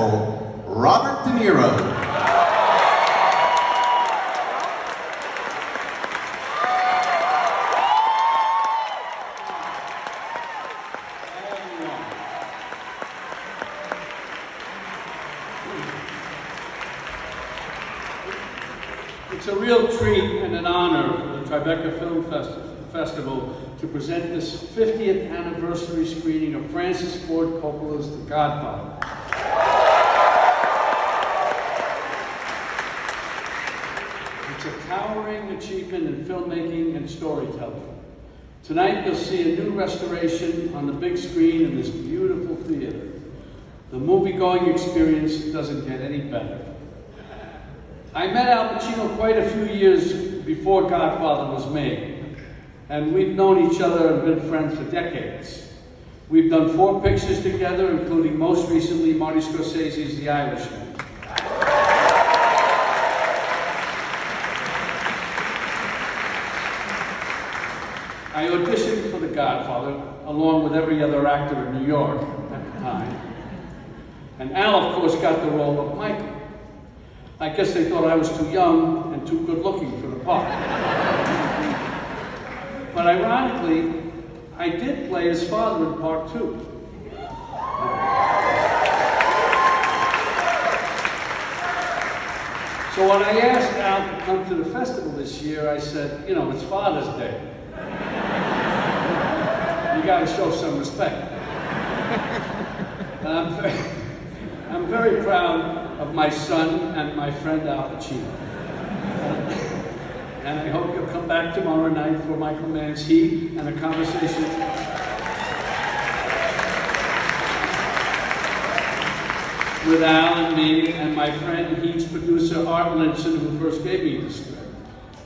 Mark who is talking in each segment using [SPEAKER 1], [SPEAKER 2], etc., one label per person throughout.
[SPEAKER 1] Festival, Robert Deniro.
[SPEAKER 2] It's a real treat and an honor for the Tribeca Film Festival to present this 50th anniversary screening of Francis Ford Coppola's The Godfather. It's a towering achievement in filmmaking and storytelling. Tonight you'll see a new restoration on the big screen in this beautiful theater. The movie-going experience doesn't get any better. I met Al Pacino quite a few years before Godfather was made, and we've known each other and been friends for decades. We've done 4 pictures together, including most recently Marty Scorsese's The Irishman. I auditioned for The Godfather, along with every other actor in New York at the time. And Al, of course, got the role of Michael. I guess they thought I was too young and too good looking for the part. But ironically, I did play his father in part 2. So when I asked Al to come to the festival this year, I said, you know, it's Father's Day. You gotta show some respect. And I'm very proud of my son and my friend Al Pacino. And I hope you'll come back tomorrow night for Michael Mann's Heat and a conversation with Al and me and my friend Heat's producer Art Linson, who first gave me the script.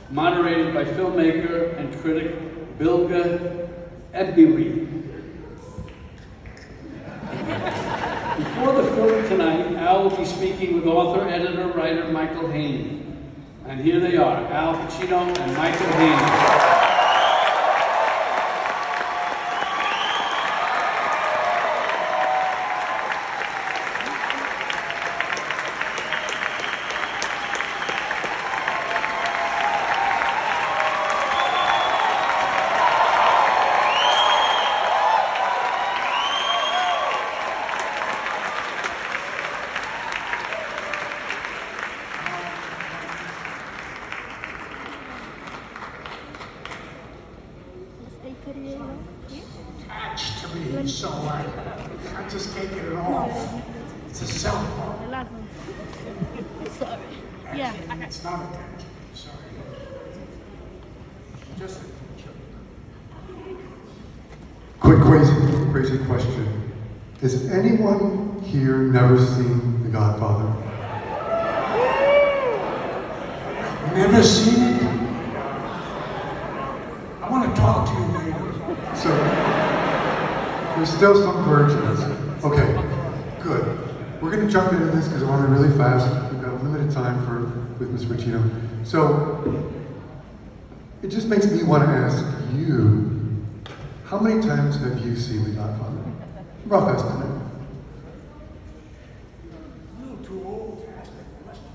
[SPEAKER 2] Moderated by filmmaker and critic Bilge Ebiri. Before the film tonight, Al will be speaking with author, editor, writer Michael Haney. And here they are, Al Pacino and Michael Haney.
[SPEAKER 3] Attached to me, so I just can't get it off. It's a cell phone.
[SPEAKER 4] Sorry. Yeah.
[SPEAKER 3] It's not attached. Sorry. Just attached.
[SPEAKER 5] Quick, crazy question. Has anyone here never seen The Godfather?
[SPEAKER 3] Never seen it? I want to talk to you later.
[SPEAKER 5] So, there's still some virgins. Okay, good. We're going to jump into this because I want to really fast. We've got limited time with Ms. Pacino. So, it just makes me want to ask you, how many times have you seen The Godfather? Rough estimate.
[SPEAKER 3] A little too old to ask that question.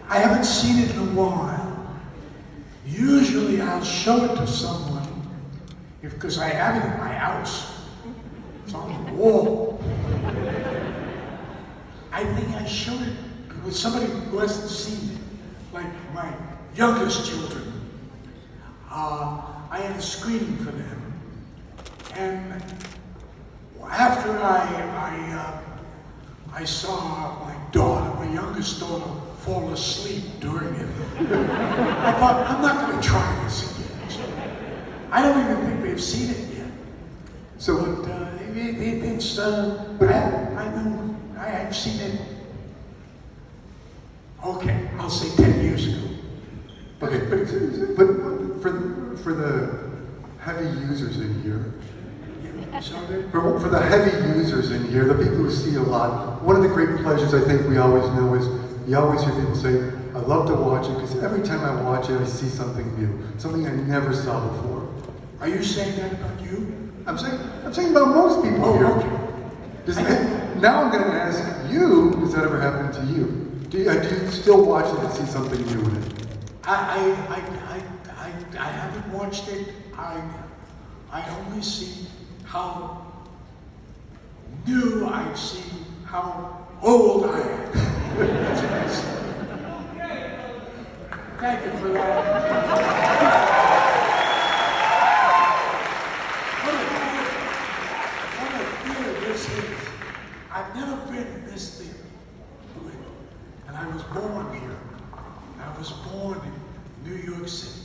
[SPEAKER 3] I haven't seen it in a while. Usually I'll show it to someone because I have it in my house. It's on the wall. I think I showed it with somebody who hasn't seen it, like my youngest children. I had a screening for them. And after I saw my daughter, my youngest daughter, fall asleep during it, I thought, I'm not going to try this again. I don't even think they've seen it yet.
[SPEAKER 5] So,
[SPEAKER 3] But I know, I've seen it, okay, I'll say 10 years ago.
[SPEAKER 5] okay, but for the heavy users in here, for the heavy users in here, the people who see a lot, one of the great pleasures I think we always know is you always hear people say, I love to watch it because every time I watch it, I see something new, something I never saw before.
[SPEAKER 3] Are you saying that about you?
[SPEAKER 5] I'm saying about most people here. Now I'm going to ask you, does that ever happen to you? Do you still watch it and see something new in it?
[SPEAKER 3] I haven't watched it. I only see how new I see how old I am. That's what I see. Thank you for that. What a theater this is. I've never been in this theater. And I was born here. I was born in New York City.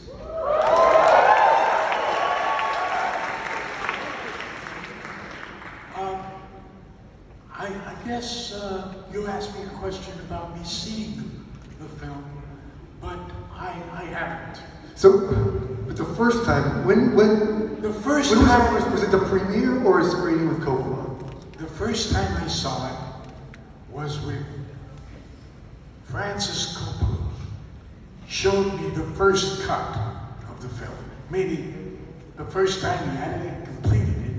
[SPEAKER 3] I guess you asked me a question about me seeing the film, but I haven't.
[SPEAKER 5] So, but the first time, when
[SPEAKER 3] The first
[SPEAKER 5] when
[SPEAKER 3] time,
[SPEAKER 5] was it the premiere or a screening with Coppola?
[SPEAKER 3] the first time I saw it was with Francis Coppola. Showed me the first cut of the film, meaning the first time he had it completed it,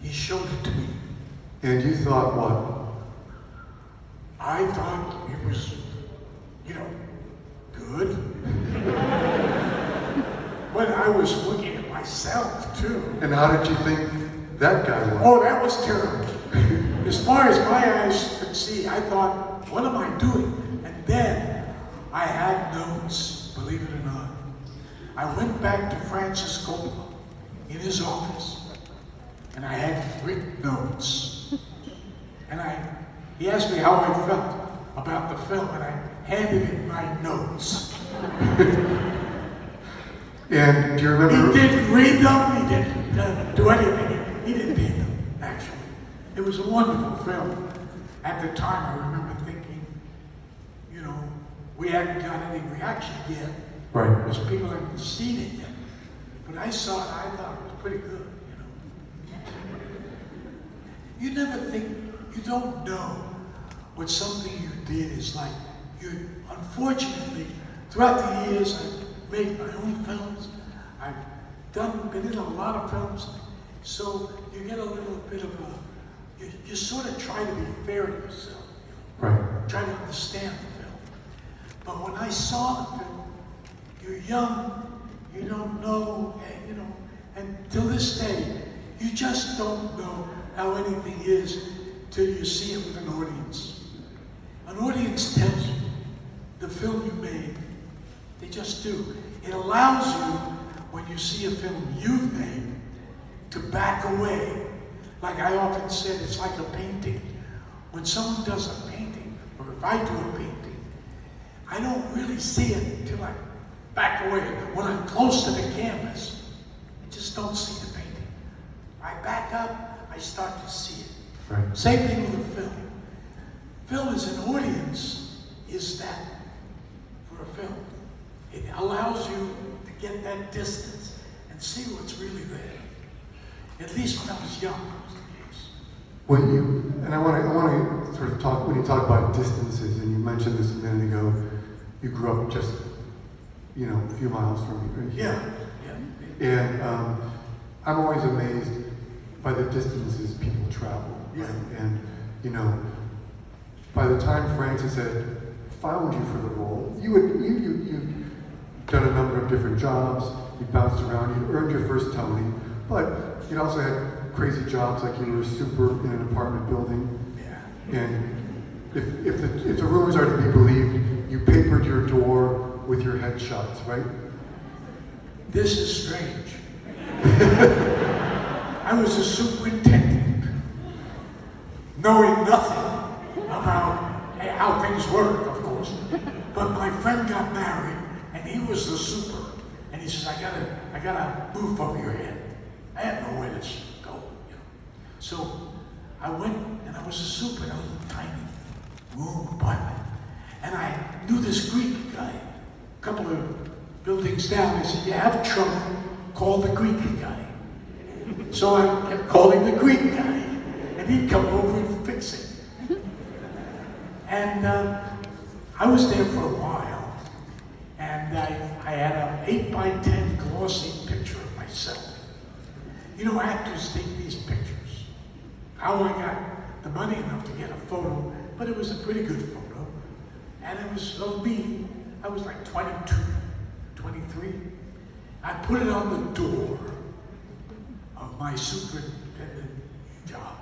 [SPEAKER 3] he showed it to me.
[SPEAKER 5] And you thought what?
[SPEAKER 3] I thought it was, good. But I was looking at myself too.
[SPEAKER 5] And how did you think that guy was?
[SPEAKER 3] Oh, that was terrible. As far as my eyes could see, I thought, what am I doing? And then I had notes, believe it or not. I went back to Francis Coppola in his office, and I had written notes. And he asked me how I felt about the film, and I handed him my notes.
[SPEAKER 5] And do you remember?
[SPEAKER 3] He didn't read them, he didn't do anything. He didn't read them, actually. It was a wonderful film. At the time, I remember thinking, we hadn't got any reaction yet.
[SPEAKER 5] Right.
[SPEAKER 3] Because people hadn't seen it yet. But I saw it, I thought it was pretty good, You never think, you don't know what something you did is like. Unfortunately, throughout the years, I've made my own films. I've been in a lot of films. So you get a little bit of you sort of try to be fair to yourself.
[SPEAKER 5] Right.
[SPEAKER 3] Try to understand the film. But when I saw the film, you're young, you don't know, and till this day, you just don't know how anything is till you see it with an audience. An audience tells you the film you made. They just do. It allows you, when you see a film you've made, to back away. Like I often said, it's like a painting. When someone does a painting, or if I do a painting, I don't really see it until I back away. When I'm close to the canvas, I just don't see the painting. I back up, I start to see it.
[SPEAKER 5] Right.
[SPEAKER 3] Same thing with a film. Film as an audience is that for a film. It allows you to get that distance and see what's really there. At least when I was young, that was the case.
[SPEAKER 5] I want to sort of talk, when you talk about distances, and you mentioned this a minute ago, you grew up just, a few miles from me, right?
[SPEAKER 3] Yeah.
[SPEAKER 5] And I'm always amazed by the distances people travel.
[SPEAKER 3] Yeah.
[SPEAKER 5] Right? And, by the time Francis had found you for the role, you'd done a number of different jobs, you bounced around, you earned your first Tony, but you'd also had crazy jobs, like you were a super in an apartment building.
[SPEAKER 3] Yeah.
[SPEAKER 5] And if the rumors are to be believed, you papered your door with your headshots, right?
[SPEAKER 3] This is strange. I was a superintendent, knowing nothing about how things work, of course. But my friend got married, and he was the super. And he says, I got a roof over your head. I had nowhere to go, So I went, and I was a super in a little tiny room apartment. And I knew this Greek guy, a couple of buildings down. I said, you have trouble, call the Greek guy. So I kept calling the Greek guy, and he'd come over and fix it. And I was there for a while, and I had an 8x10 glossy picture of myself. Actors take these pictures. How I got the money enough to get a photo, but it was a pretty good photo. And it was of me. I was like 22, 23. I put it on the door of my superintendent job,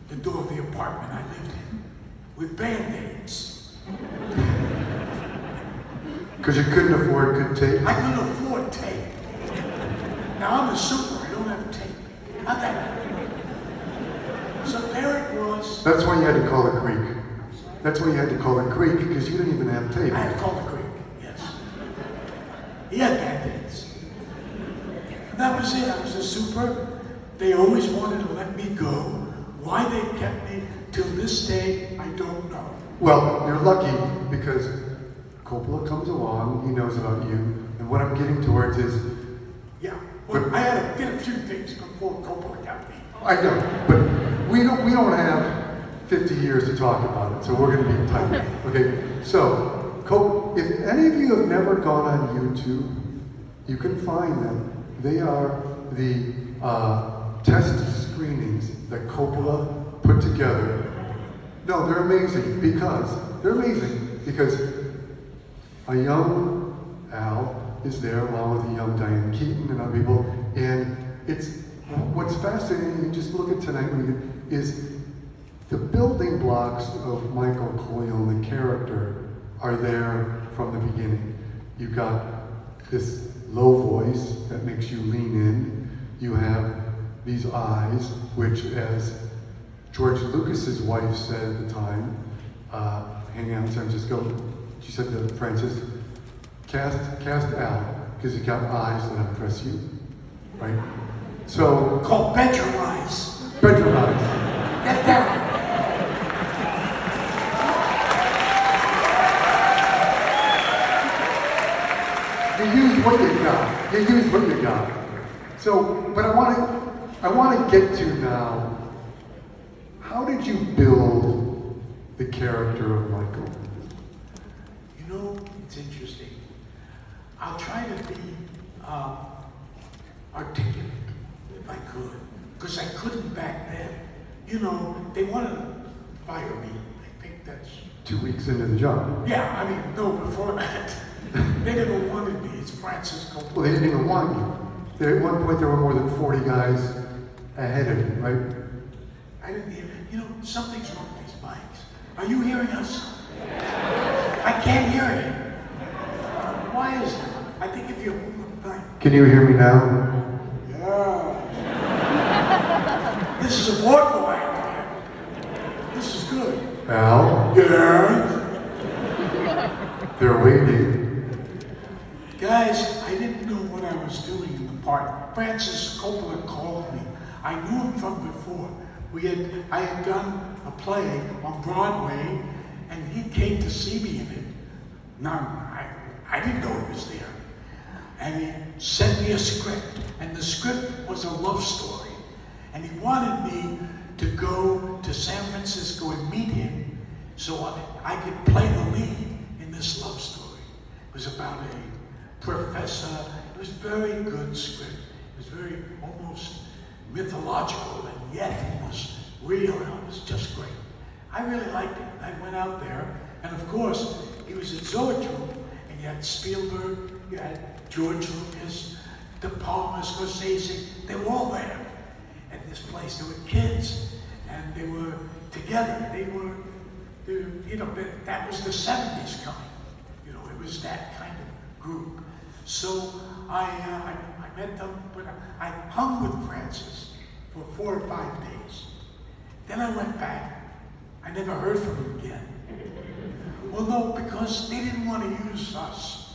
[SPEAKER 3] the door of the apartment I lived in, with Band-Aids.
[SPEAKER 5] Because you couldn't afford good tape?
[SPEAKER 3] I couldn't afford tape. Now I'm a super, I don't have tape. How'd that happen? So there it was.
[SPEAKER 5] That's why you had to call it Greek. That's why you had to call it Greek, because you didn't even have tape.
[SPEAKER 3] I had to call the Greek, yes. He had Band-Aids. That was it. I was a super. They always wanted to let me go. Why they kept me till this day, I don't know.
[SPEAKER 5] Well, you're lucky because Coppola comes along, he knows about you, and what I'm getting towards is,
[SPEAKER 3] Yeah. Well, I had did a few things before Coppola got me.
[SPEAKER 5] I know, but we don't have 50 years to talk about it, so we're going to be tight. Okay, so if any of you have never gone on YouTube, you can find them. They are the test screenings that Coppola put together. No, they're amazing because a young Al is there along with a young Diane Keaton and other people, and what's fascinating. You just look at tonight is the building blocks of Michael Corleone, the character, are there from the beginning. You've got this low voice that makes you lean in. You have these eyes, which, as George Lucas's wife said at the time, hanging out in San Francisco, she said to Francis, cast Al, because he's got eyes that impress you, right? So,
[SPEAKER 3] Called bedroom eyes.
[SPEAKER 5] bedroom eyes.
[SPEAKER 3] Get down.
[SPEAKER 5] You use what you got. You use what you got. So, but I want to get to now. How did you build the character of Michael?
[SPEAKER 3] You know, it's interesting. I'll try to be articulate if I could, because I couldn't back then. You know, they wanted to fire me. I think that's
[SPEAKER 5] 2 weeks into the job.
[SPEAKER 3] Yeah, I mean, no, before that, they never wanted me. It's Francis Coppola.
[SPEAKER 5] Well, they didn't even want you. At one point, there were more than 40 guys ahead of you, right?
[SPEAKER 3] I didn't hear. You know, something's wrong with these mics. Are you hearing us? I can't hear you. Why is it? I think if you hold the mic.
[SPEAKER 5] Can you hear me now?
[SPEAKER 3] Yeah. This is a vaudeville act. This is good.
[SPEAKER 5] Al,
[SPEAKER 3] Yeah.
[SPEAKER 5] they're waiting.
[SPEAKER 3] Guys, I didn't know what I was doing in the part. Francis Coppola called me. I knew him from before. I had done a play on Broadway, and he came to see me in it. Now, I didn't know he was there. And he sent me a script, and the script was a love story. And he wanted me to go to San Francisco and meet him so I could play the lead in this love story. It was about a professor. It was a very good script. It was very almost mythological, and yet it was real, and it was just great. I really liked it. I went out there, and of course, he was at Zoetrope, and you had Spielberg, you had George Lucas, De Palma, Scorsese. They were all there at this place. They were kids, and they were together. They were you know, that was the 70s coming. You know, it was that kind of group. So I met them, but I hung with Francis for 4 or 5 days. Then I went back. I never heard from him again. Well, no, because they didn't want to use us.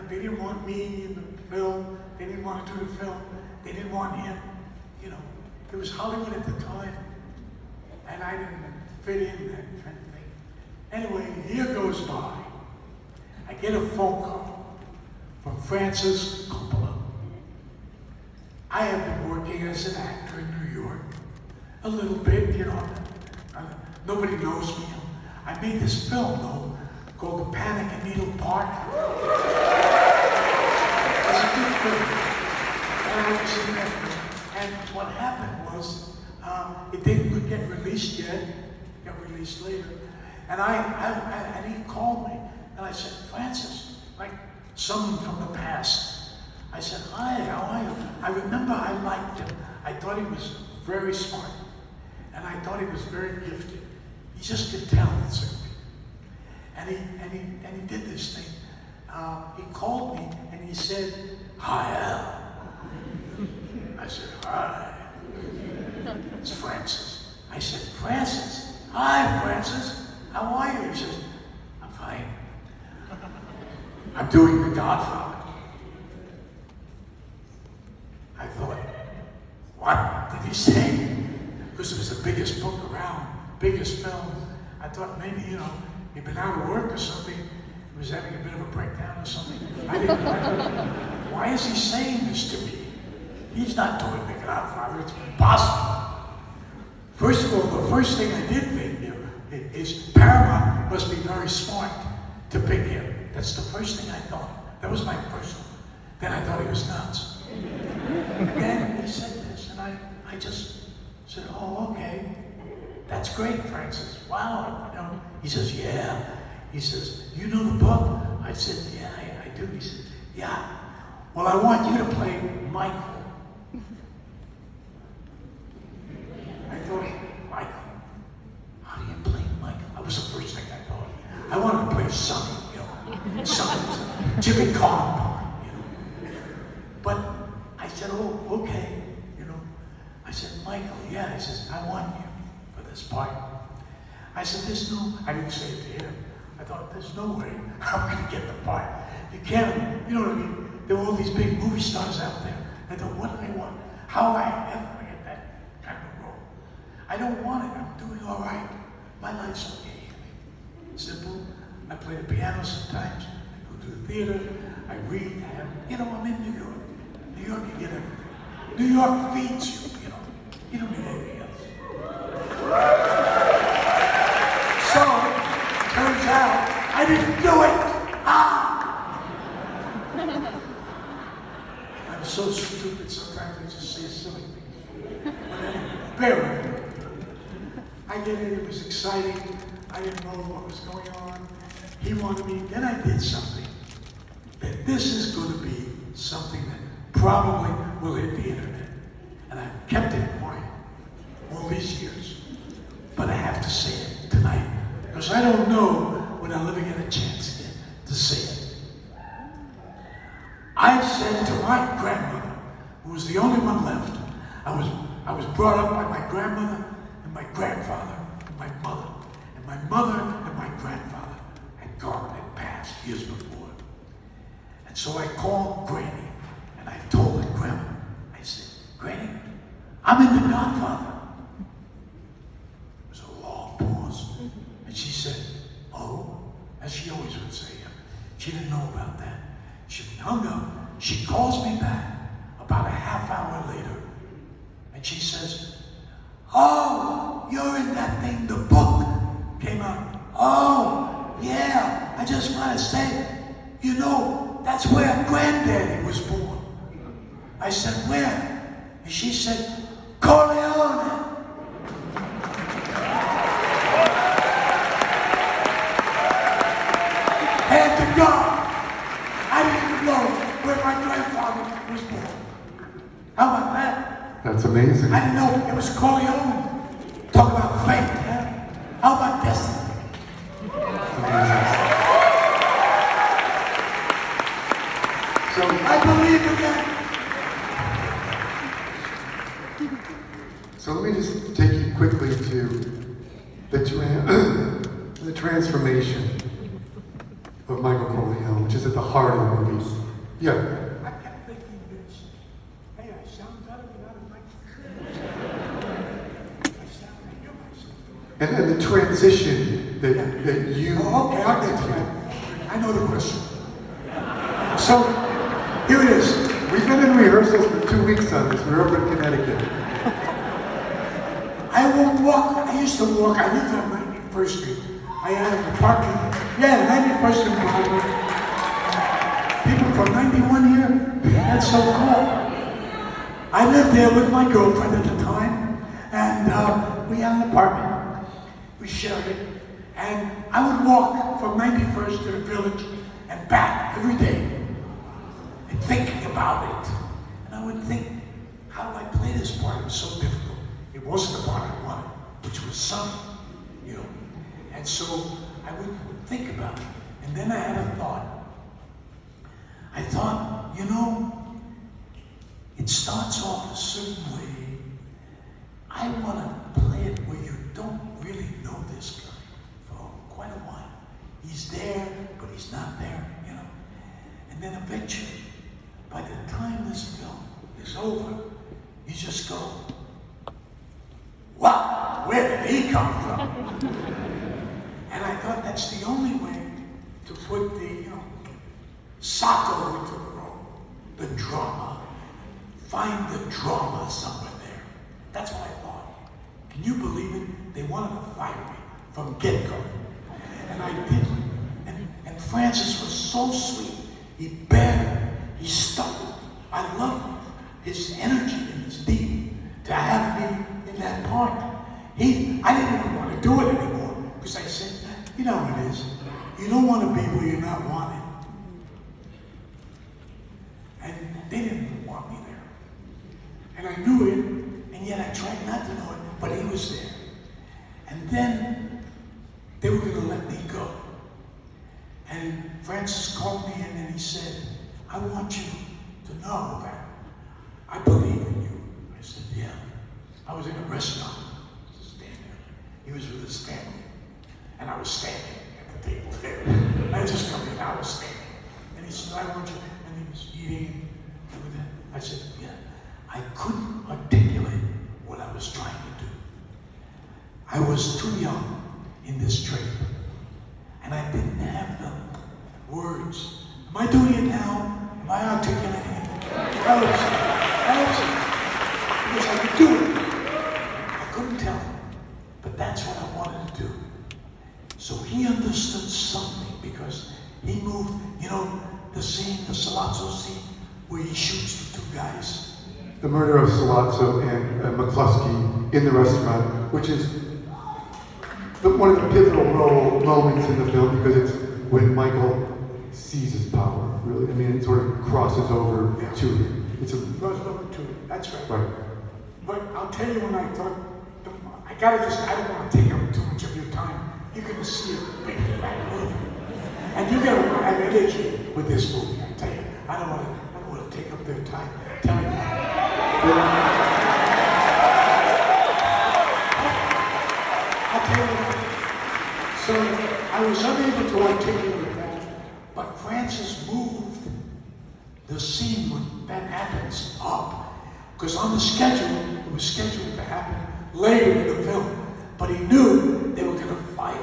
[SPEAKER 3] They didn't want me in the film. They didn't want to do the film. They didn't want him. You know, it was Hollywood at the time, and I didn't fit in that kind of thing. Anyway, a year goes by. I get a phone call from Francis Coppola. I have been working as an actor in New York a little bit, you know. Nobody knows me. I made this film, though, called The Panic at Needle Park. It's a good film. And I was in that film. And what happened was, It didn't get released yet. It got released later. And and he called me, and I said, Francis, like someone from the past. I said, hi, how are you? I remember I liked him. I thought he was very smart, and I thought he was very gifted. He just could tell it certainly. And he did this thing. He called me and he said, hi, Al. I said, hi. It's Francis. I said, Francis? Hi, Francis. How are you? He says, I'm fine. I'm doing The Godfather. I thought, what did he say? Because it was the biggest book around, biggest film. I thought maybe, he'd been out of work or something. He was having a bit of a breakdown or something. I thought, why is he saying this to me? He's not doing The Godfather. It's impossible. First of all, the first thing I did think is Paramount must be very smart to pick him. That's the first thing I thought. That was my first one. Then I thought he was nuts. And then he said this, and I just said, oh, okay. That's great, Francis. Wow. He says, yeah. He says, you know the book? I said, yeah, I do. He said, yeah. Well, I want you to play Michael. I thought, Michael? How do you play Michael? That was the first thing I thought. I wanted to play Sonny, Sonny, Jimmy Carr, But I said, oh, okay, I said, Michael, yeah. He says, I want you for this part. I said, I didn't say it to him. I thought, there's no way I'm going to get the part. You can't, you know what I mean? There were all these big movie stars out there. I thought, what do they want? How am I ever going to get that kind of role? I don't want it. I'm doing all right. My life's okay. Simple. I play the piano sometimes. I go to the theater. I read. I'm in New York. New York, you get everything. New York feeds you, You don't need anything else. So, turns out, I didn't do it. I'm so stupid sometimes I just say silly things. But anyway, bear with me. I get it, it was exciting. I didn't know what was going on. He wanted me, then I did something. That this is going to be something that probably will hit the internet. And I've kept it quiet all these years. But I have to say it tonight. Because I don't know when I'll ever get a chance again to say it. I said to my grandmother, who was the only one left, I was brought up by my grandmother and my grandfather and my mother. And my mother and my grandfather had gone and passed years before. And so I called Granny and I told her, Grandma, I said, Granny, I'm in The Godfather. It was a long pause. And she said, oh, as she always would say. She didn't know about that. She hung up. She calls me back about a half hour later. And she says, oh, you're in that thing, the book came out. Oh, yeah, I just want to say, that's where Granddaddy was born. I said, where? And she said, Corleone. Hand to God, I didn't even know where my grandfather was born. How about that?
[SPEAKER 5] That's amazing.
[SPEAKER 3] I didn't know it was Corleone. Talk about fate, huh? How about destiny?
[SPEAKER 5] Amazing. So
[SPEAKER 3] I believe again.
[SPEAKER 5] So let me just take you quickly to the transformation of Michael Corleone, which is at the heart of the movie. Yeah.
[SPEAKER 3] I kept thinking this. Hey, I sound better without a microphone. I sound, I hear myself.
[SPEAKER 5] And the transition that you
[SPEAKER 3] Okay, I'll get to that. I know the question. So, here it is.
[SPEAKER 5] We've been in rehearsals for 2 weeks on this. We're over in Connecticut.
[SPEAKER 3] I will walk. I used to walk. I lived on 91st Street. I had an apartment. Yeah, 91st Street Broadway. People from 91 here. That's so cool. I lived there with my girlfriend at the time, and And we had an apartment. We shared it. And I would walk from 91st to the village and back every day and thinking about it. And I would think, how do I play this part? It was so difficult. It wasn't the part I wanted, which was sunny, you know. And so I would think about it. And then I had a thought. I thought, you know, it starts off a certain way. I want to play it where you don't really know this guy for quite a while. He's there, but he's not there, you know. And then eventually, by the time this film is over, you just go, wow, where did he come from? And I thought that's the only way to put the, you know, soccer into the role, the drama. Find the drama somewhere there. That's what I thought. Can you believe it? They wanted to fire me from get-go. And I didn't. And Francis was so sweet. He bared, he stuck it. I loved his energy and his need to have me in that part. I didn't even want to do it anymore because I said, you know what it is. You don't want to be where you're not wanted. And they didn't even want me there. And I knew it, and yet I tried not to know it, but he was there. And then they were going to let me go. And Francis called me in and he said, I want you to know that I believe in you. I said, yeah. I was in a restaurant, standing there. He was with his family, and I was standing at the table there. I just come in, I was standing. And he said, I want you, and he was eating and everything. I said, yeah. I couldn't articulate what I was trying to do. I was too young in this trade, and I didn't have the words. Am I doing it now? Am I articulating it? I hope so. Because I could do it. I couldn't tell him, but that's what I wanted to do. So he understood something because he moved, you know, the scene, the Salazzo scene, where he shoots the two guys.
[SPEAKER 5] The murder of Salazzo and McCluskey in the restaurant, which is one of the pivotal moments in the film because it's when Michael seizes power, really. I mean, it sort of crosses over to him.
[SPEAKER 3] Crosses over to him, that's right.
[SPEAKER 5] Right.
[SPEAKER 3] But I'll tell you when I thought, I don't want to take up too much of your time. You're going to see a big fat movie. And you're going to have energy with this movie, I tell you. I don't want to take up their time. Tell you. I'll tell you what. So I was unable to articulate that, but Francis moved the scene when that happens up. Because on the schedule, it was scheduled to happen later in the film, but he knew they were going to fire me.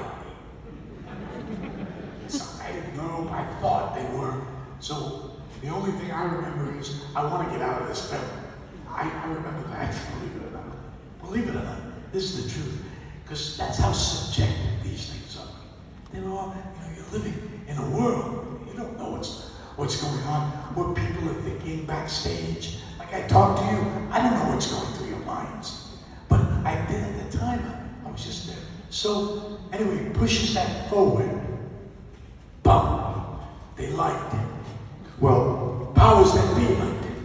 [SPEAKER 3] So I didn't know, I thought they were. So the only thing I remember is, I want to get out of this film. I remember that, believe it or not. Believe it or not, this is the truth. Because that's how subjective these things are. They're all, you know, you're living in a world, you don't know what's going on, what people are thinking backstage. Like I talk to you, I don't know what's going through your minds. But I did at the time, I was just there. So, anyway, he pushes that forward. Boom. They liked it.
[SPEAKER 5] Well,
[SPEAKER 3] powers that be liked it.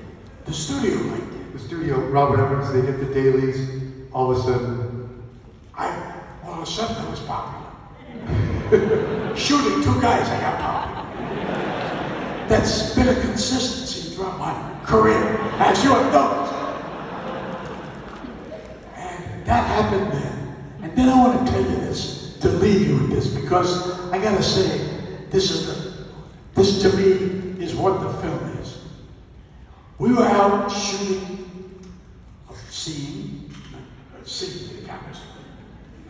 [SPEAKER 3] The studio liked it.
[SPEAKER 5] The studio, Robert Evans, they get the dailies, all of a sudden.
[SPEAKER 3] All of a sudden I was popular. Shooting two guys, I got popular. That's been a consistency throughout my career, as you have noticed. And that happened then. And then I want to tell you this, to leave you with this, because I gotta say, this to me is what the film is. We were out shooting a scene, the cameras,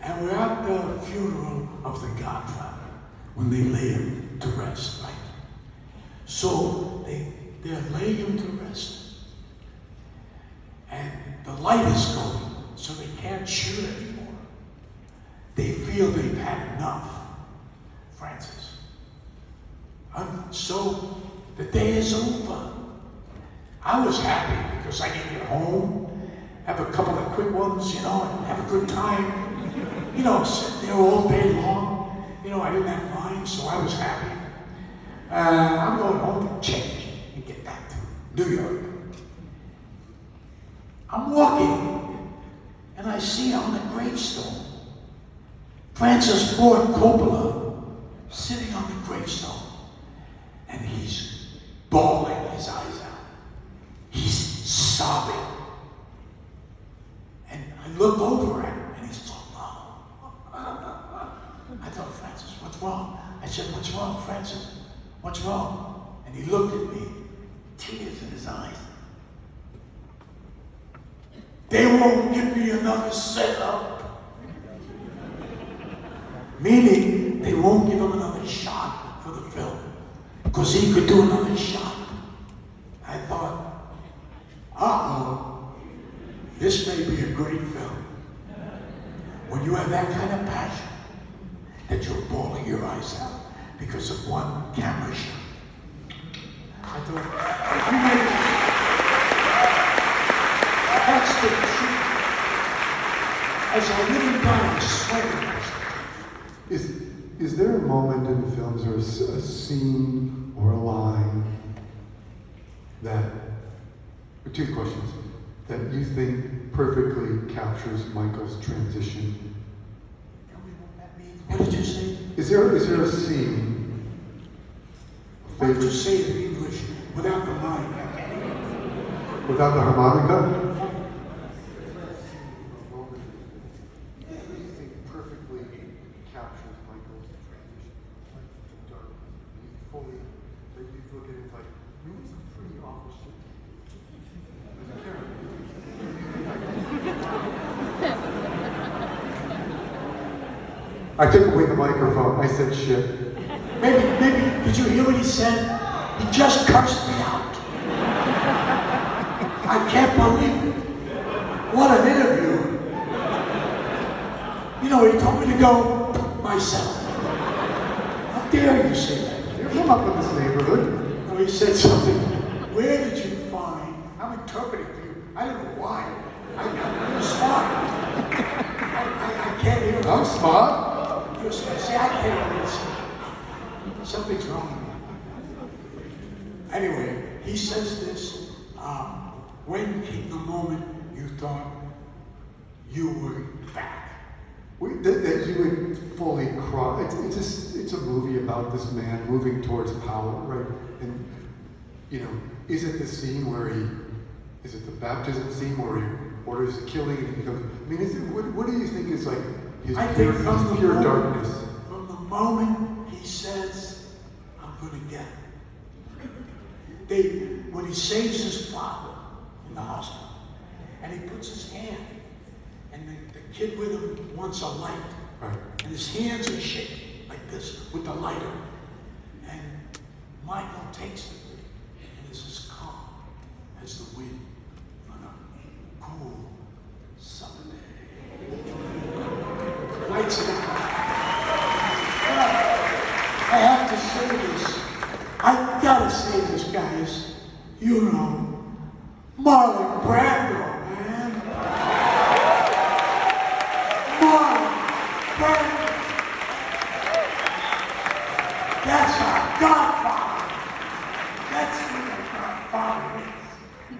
[SPEAKER 3] and we're at the funeral of the Godfather when they lay him to rest, right? So they're laying him to rest, and the light is going, so they can't shoot anymore. They feel they've had enough, Francis. So the day is over. I was happy because I could get home have a couple of quick ones, and have a good time. Sit there all day long. I didn't have mine, so I was happy. I'm going home to change and get back to New York. I'm walking, and I see on a gravestone Francis Ford Coppola sitting on the gravestone, and he's bawling his eyes out. He's sobbing. And I look over at him, and he's so low. I thought, Francis, what's wrong? I said, what's wrong, Francis? What's wrong? And he looked at me, tears in his eyes. They won't give me another setup. Meaning, they won't give him another shot for the film. Because he could do another shot. I thought, uh-oh, this may be a great film. When you have that kind of passion, that you're bawling your eyes out because of one camera shot. I thought, that's the truth. As I really down, sweating.
[SPEAKER 5] Is there a moment in the films or a scene or a line that, two questions, that you think perfectly captures Michael's transition?
[SPEAKER 3] Tell me what that means. What did you say?
[SPEAKER 5] Is there a scene?
[SPEAKER 3] What did you say in English without the line?
[SPEAKER 5] Without the harmonica? I took away the microphone. I said shit.
[SPEAKER 3] Maybe, did you hear what he said? He just cursed me out. I can't believe it. What an interview. He told me to go myself. How dare you say that?
[SPEAKER 5] You're from up in this neighborhood.
[SPEAKER 3] No, he said something. Where did you find? I'm interpreting for you. I don't know why. I'm smart. I can't hear it.
[SPEAKER 5] I'm smart.
[SPEAKER 3] You're smart. See, I can't listen. Something's wrong. Anyway, he says this. When in the moment you thought you were back?
[SPEAKER 5] That you would fully cross. It's a movie about this man moving towards power, right? And is it the scene where is it the baptism scene where he orders the killing and he becomes? I mean, what do you think is like his pure darkness?
[SPEAKER 3] From the moment he says, "I'm going to get him," when he saves his father in the hospital, and he puts his hand, and the kid with him wants a light,
[SPEAKER 5] right.
[SPEAKER 3] And his hands are shaking like this with the lighter, and Michael takes it, and it's as calm as the wind on a cool summer day. Lights it up. I have to say this. I gotta say this, guys. Marlon Brando, man. Marlon Brando. That's our Godfather. That's who our Godfather is. And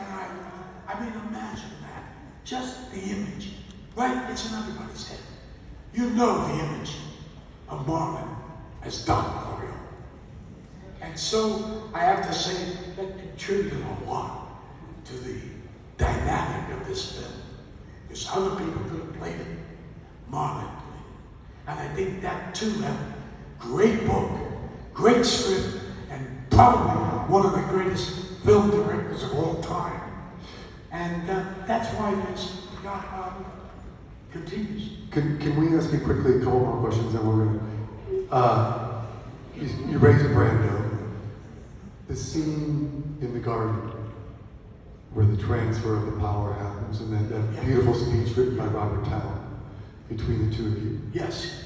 [SPEAKER 3] I mean, imagine that. Just the image, right? It's in everybody's head. You know the image of Marlon as Don Corleone. And so I have to say that contributed a lot to the dynamic of this film. Because other people could have played it, Marlon played it. And I think that too had a great book, great script, and probably one of the greatest film directors of all time. And that's why this Godfather continues.
[SPEAKER 5] Can we ask you quickly a couple more questions, and we're gonna. You raised Brando. The scene in the garden where the transfer of the power happens, and that beautiful speech written by Robert Towne between the two of you.
[SPEAKER 3] Yes.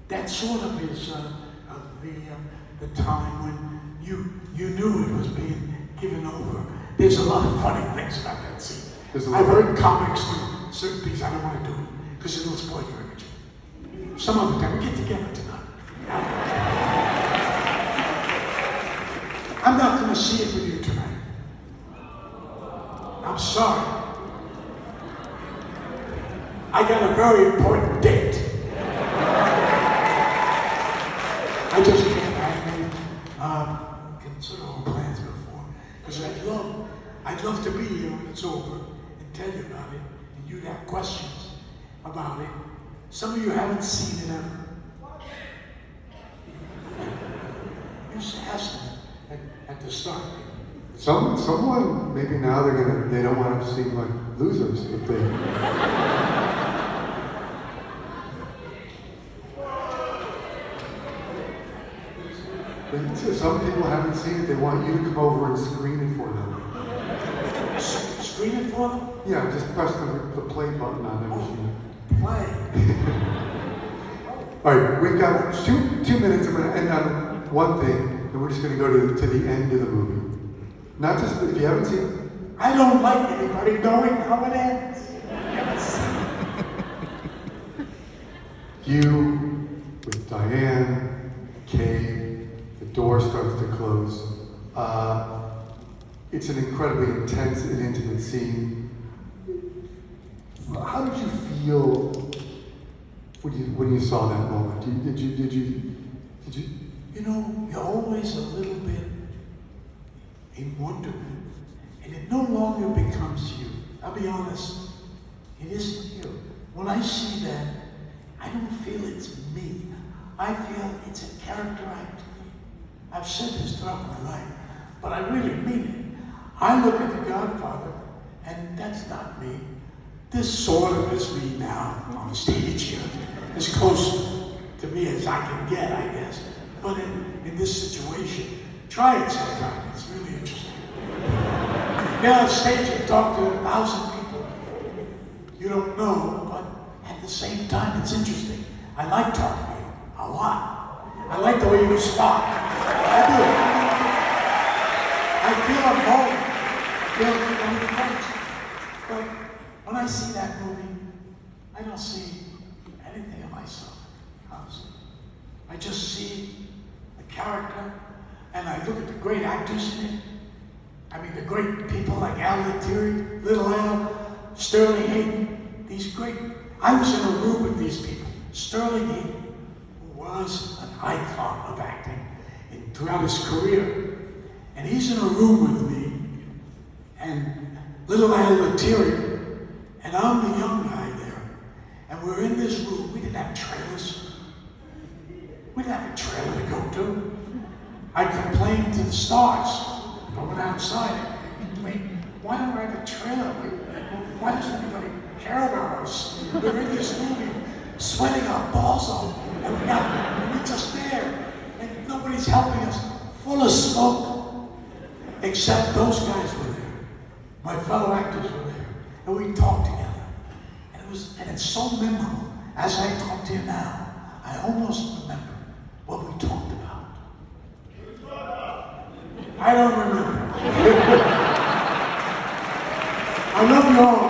[SPEAKER 3] That sort of is the time when you knew it was being given over. there's a lot of funny things about that scene.
[SPEAKER 5] There's a lot
[SPEAKER 3] I've
[SPEAKER 5] of-
[SPEAKER 3] heard comics do certain things I don't want to do because it'll spoil your image. Some other time, we get together tonight. I'm not going to see it with you tonight. I'm sorry. I got a very important date. I just can't. Consider all plans before, because I'd love to be here when it's over and tell you about it, and you'd have questions about it. Some of you haven't seen it ever. You should ask them at the start.
[SPEAKER 5] Someone, maybe now they don't want to seem like losers if they. Some people haven't seen it, they want you to come over and screen it for them.
[SPEAKER 3] Screen it for them?
[SPEAKER 5] Yeah, just press the play button on the machine.
[SPEAKER 3] Play.
[SPEAKER 5] All right, we've got 2 minutes. I'm going to end on one thing, and we're just going to go to the end of the movie. Not just if you haven't seen it.
[SPEAKER 3] I don't like anybody knowing how it ends.
[SPEAKER 5] You with Diane, Kay, the door starts to close. It's an incredibly intense and intimate scene. How did you feel when you saw that moment? Did you?
[SPEAKER 3] You know, you're always a little bit in wonderment, and it no longer becomes you. I'll be honest, it isn't you. When I see that, I don't feel it's me. I feel it's a character I play. I've said this throughout my life, but I really mean it. I look at The Godfather, and that's not me. This sort of is me now on the stage here, as close to me as I can get, I guess. But in this situation, try it sometime. It's really interesting. Get on stage and talk to 1,000 people you don't know, but at the same time, it's interesting. I like talking to you a lot. I like the way you respond. I do. I feel I'm home. I feel I'm in place. But when I see that movie, I don't see anything of myself, honestly. I just see the character, and I look at the great actors in it. I mean, the great people like Al Lettieri, Little Al, Sterling Hayden, these great. I was in a room with these people. Sterling Hayden, who was an icon of acting throughout his career, and he's in a room with me, and Little Al Lettieri, and I'm the young guy there, and we're in this room. We didn't have trailers. We didn't have a trailer to go to. I complained to the stars. I went outside and complained, why don't we have a trailer? Why doesn't anybody care about us? We're in this movie, sweating our balls off, and we're just there, and nobody's helping us, full of smoke, except those guys were there. My fellow actors were there, and we talked together. And it's so memorable. As I talk to you now, I almost remember what we talked about. I don't remember. I love you all.